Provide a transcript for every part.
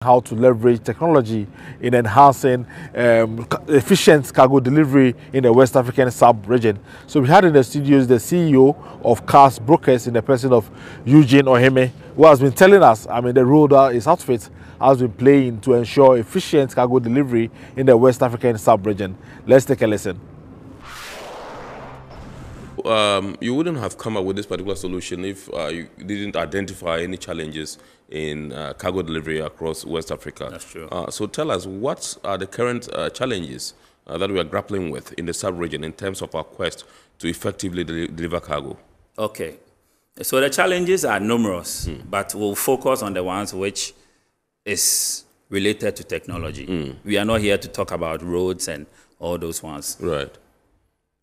how to leverage technology in enhancing efficient cargo delivery in the West African sub-region. So we had in the studios the CEO of Cars Brokers in the person of Eugene Oheme, who has been telling us, the role that his outfit has been playing to ensure efficient cargo delivery in the West African sub-region. Let's take a listen. You wouldn't have come up with this particular solution if you didn't identify any challenges in cargo delivery across West Africa. That's true. So tell us, what are the current challenges that we are grappling with in the sub-region in terms of our quest to effectively deliver cargo? Okay. So the challenges are numerous, but we'll focus on the ones which is related to technology. We are not here to talk about roads and all those ones. Right.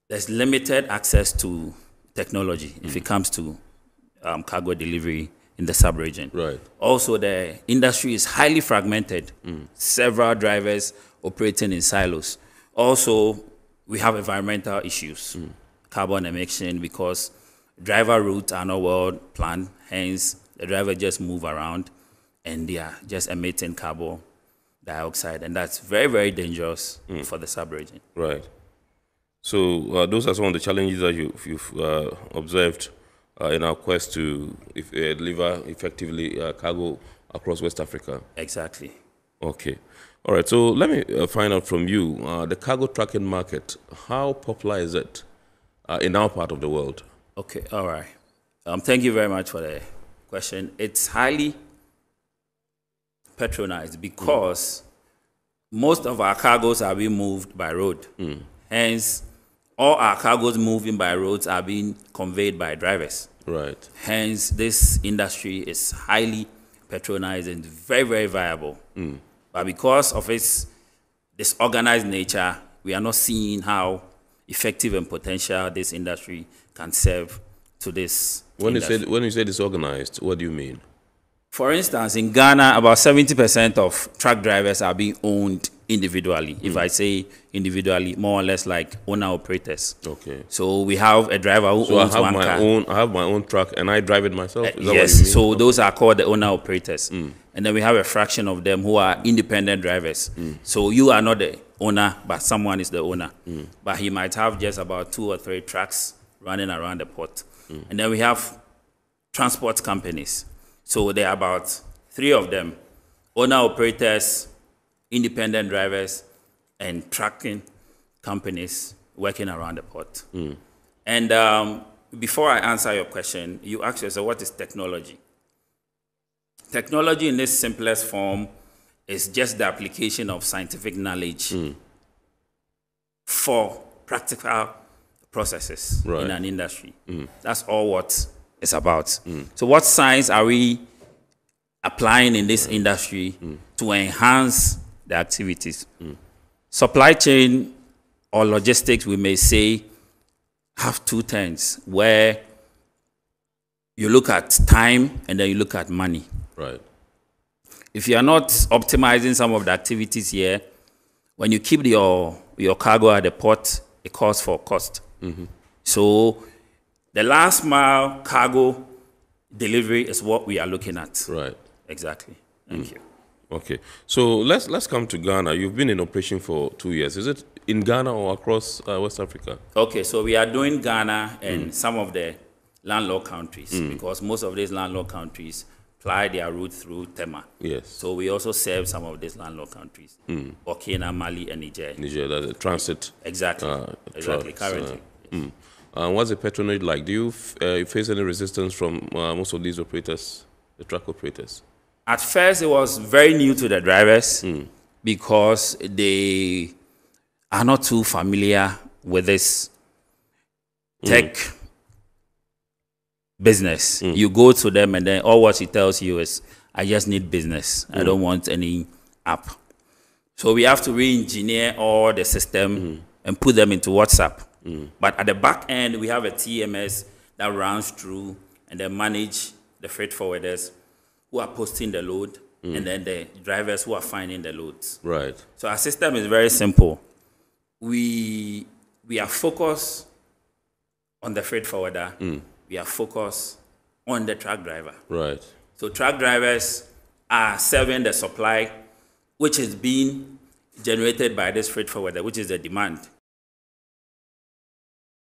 There's limited access to technology if it comes to cargo delivery in the sub-region. Right. Also, the industry is highly fragmented. Several drivers operating in silos. Also, we have environmental issues, carbon emission, because driver routes are not well planned. Hence, the driver just move around and they are just emitting carbon dioxide. And that's very, very dangerous for the sub-region. Right. So those are some of the challenges that you've observed in our quest to deliver effectively cargo across West Africa. Exactly. Okay. All right. So let me find out from you, the cargo trucking market, how popular is it in our part of the world? Okay. All right. Thank you very much for the question. It's highly patronized because most of our cargoes are being moved by road. Hence, all our cargoes moving by roads are being conveyed by drivers. Right. Hence, this industry is highly patronized and very, very viable. But because of its disorganized nature, we are not seeing how effective and potential this industry can serve to this industry. When you say disorganized, what do you mean? For instance, in Ghana, about 70% of truck drivers are being owned individually. If I say individually, more or less like owner-operators. Okay. So we have a driver who owns one car. I have my own truck and I drive it myself? Is that Yes, what you mean? so those are called the owner-operators. And then we have a fraction of them who are independent drivers. So you are not the owner, but someone is the owner. But he might have just about 2 or 3 trucks running around the port. And then we have transport companies. So there are about 3 of them: owner-operators, independent drivers, and trucking companies working around the port. And before I answer your question, you asked yourself, what is technology? Technology in its simplest form is just the application of scientific knowledge for practical processes in an industry. That's all what it's about. So what science are we applying in this industry to enhance the activities? Supply chain or logistics, we may say, have 2 turns, where you look at time and then you look at money. Right. If you are not optimizing some of the activities here, when you keep your cargo at the port, it calls for cost. So the last mile cargo delivery is what we are looking at. Right. Exactly. Thank you. Okay. So let's come to Ghana. You've been in operation for 2 years. Is it in Ghana or across West Africa? Okay, so we are doing Ghana and some of the landlocked countries, because most of these landlocked countries ply their route through Tema. Yes. So we also serve some of these landlocked countries, Burkina, Mali, and Niger. Niger, that's a transit. Exactly. Exactly. trucks, Currently. What's the patronage like? Do you face any resistance from most of these operators, the truck operators? At first, it was very new to the drivers because they are not too familiar with this tech business. You go to them and then all what he tells you is, I just need business. I don't want any app. So we have to re-engineer all the system and put them into WhatsApp. But at the back end, we have a TMS that runs through and then manage the freight forwarders who are posting the load and then the drivers who are finding the loads. Right. So our system is very simple. We are focused on the freight forwarder. We are focused on the truck driver. Right. So truck drivers are serving the supply, which is being generated by this freight forwarder, which is the demand.